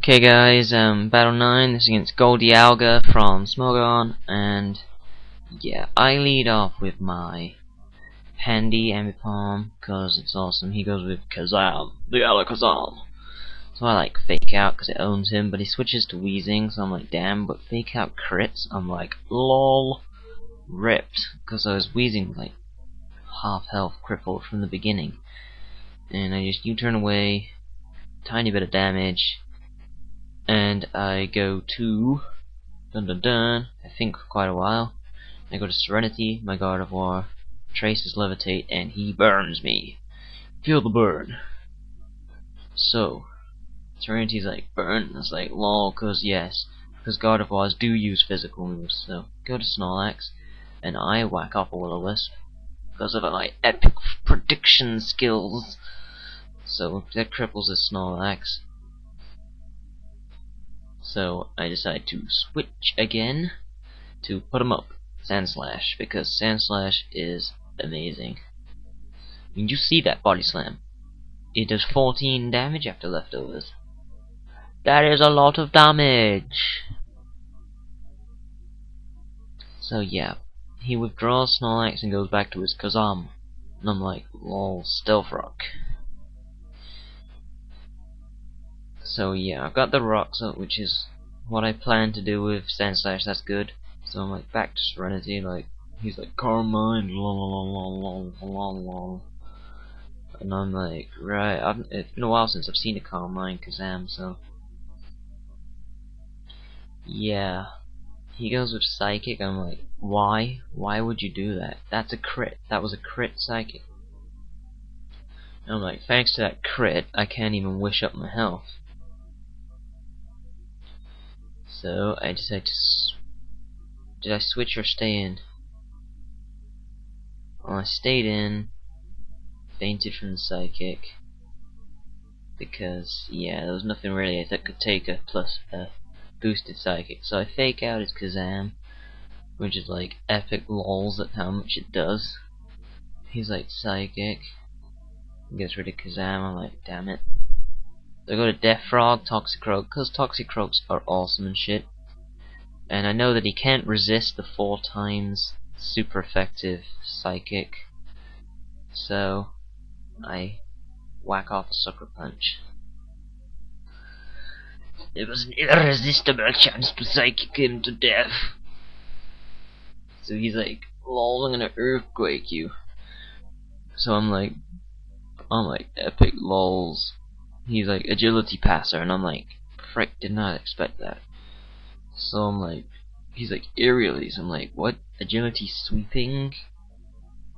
Okay guys, Battle 9, this is against Goldialga from Smogon, and yeah, I lead off with my handy Ambipom, cause it's awesome. He goes with Kazam, the Alakazam. So I like Fake Out cause it owns him, but he switches to Wheezing, so I'm like, damn, but Fake Out crits, I'm like, lol, ripped, cause I was Wheezing like half health crippled from the beginning. And I just U-turn away, tiny bit of damage, and I go to I think for quite a while. I go to Serenity, my Gardevoir, traces Levitate, and he burns me. Feel the burn. So Serenity's like burn, and it's like lol, cause yes, because Gardevoirs do use physical moves. So go to Snorlax, and I whack off a Will-O-Wisp because of my epic prediction skills. So that cripples his Snorlax. So I decide to switch again to put him up, Sandslash, because Sandslash is amazing. And you see that body slam. It does 14 damage after leftovers. That is a lot of damage. So yeah, he withdraws Snorlax and goes back to his Kazam. And I'm like, lol, Stealth Rock. So yeah, I've got the rocks up, which is what I plan to do with Sandslash. That's good. So I'm like back to Serenity, like he's like calm mind, lol. And I'm like, right, it's been a while since I've seen a calm mind Kazam, so yeah. He goes with Psychic. I'm like, why? Why would you do that? That's a crit. That was a crit Psychic. And I'm like, thanks to that crit, I can't even wish up my health. So I decide to did I switch or stay in? Well, I stayed in, fainted from the Psychic, because yeah, there was nothing really that could take a plus boosted Psychic. So I Fake Out his Kazam, which is like epic lols at how much it does. He's like Psychic, gets rid of Kazam. I'm like, damn it. So I go to Death Frog, Toxicroak, because Toxicroaks are awesome and shit. And I know that he can't resist the 4 times super effective Psychic, so I whack off a Sucker Punch. It was an irresistible chance to Psychic him to death. So he's like, lol, I'm gonna Earthquake you. So I'm like epic lols. He's like Agility Passer, and I'm like, frick, did not expect that. So I'm like, he's like Aerially, so I'm like, what? Agility Sweeping?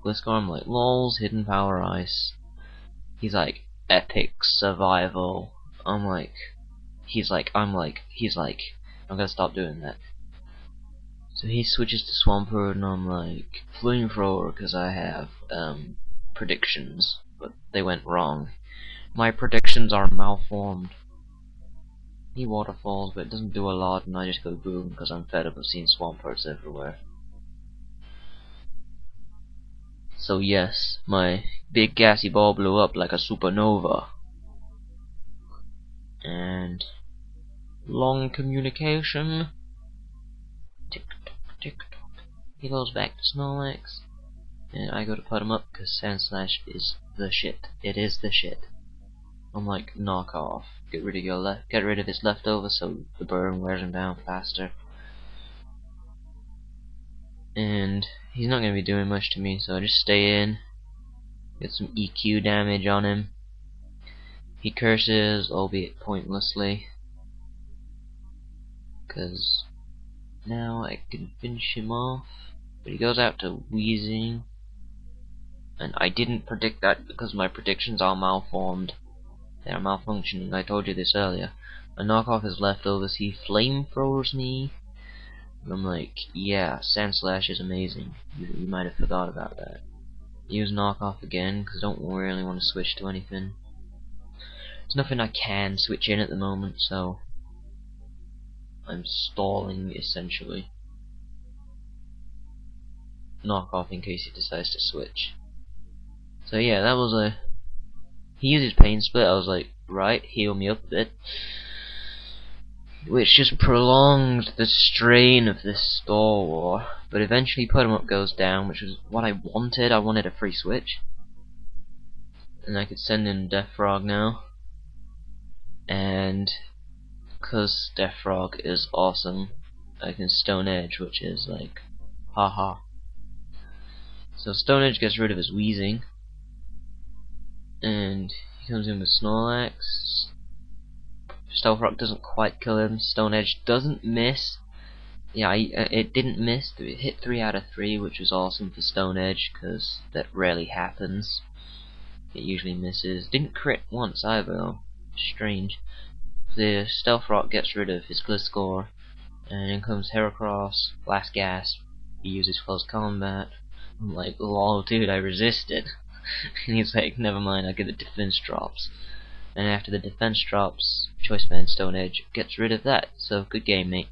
Gliscor, I'm like, lols, Hidden Power Ice. He's like, Epic Survival. I'm like, I'm gonna stop doing that. So he switches to Swampert, and I'm like, Flamethrower, because I have predictions, but they went wrong. My predictions are malformed. He waterfalls, but it doesn't do a lot, and I just go boom because I'm fed up of seeing Swamperts everywhere. So yes, my big gassy ball blew up like a supernova. And long communication. Tick tock, tick tock. He goes back to Snorlax, and I go to put him up because Sandslash is the shit. It is the shit. I'm like, knock off. Get rid of his leftovers so the burn wears him down faster. And he's not gonna be doing much to me, so I just stay in, get some EQ damage on him. He curses, albeit pointlessly, because now I can finish him off. But he goes out to Wheezing, and I didn't predict that because my predictions are malformed. They are malfunctioning. I told you this earlier. I knock off his leftovers. He flamethrowers me. And I'm like, yeah, Sandslash is amazing. You might have forgot about that. Use knockoff again because I don't really want to switch to anything. There's nothing I can switch in at the moment, so I'm stalling essentially. Knockoff in case he decides to switch. So yeah, that was he uses Pain Split. I was like, right, heal me up a bit. which just prolonged the strain of this store war. But eventually put 'em up goes down, which was what I wanted. I wanted a free switch, and I could send in Death Frog now. And because Death Frog is awesome, I can Stone Edge, which is like, haha. So Stone Edge gets rid of his wheezing, and he comes in with Snorlax. Stealth Rock doesn't quite kill him. Stone Edge doesn't miss. Yeah, it didn't miss. It hit 3 out of 3, which was awesome for Stone Edge, because that rarely happens. It usually misses. Didn't crit once either, though. Strange. The Stealth Rock gets rid of his Gliscor, and in comes Heracross, Blast Gas. He uses Close Combat. I'm like, lol, dude, I resisted. And he's like, never mind, I'll get the defense drops. And after the defense drops, Choice Band Stone Edge gets rid of that. So, good game, mate.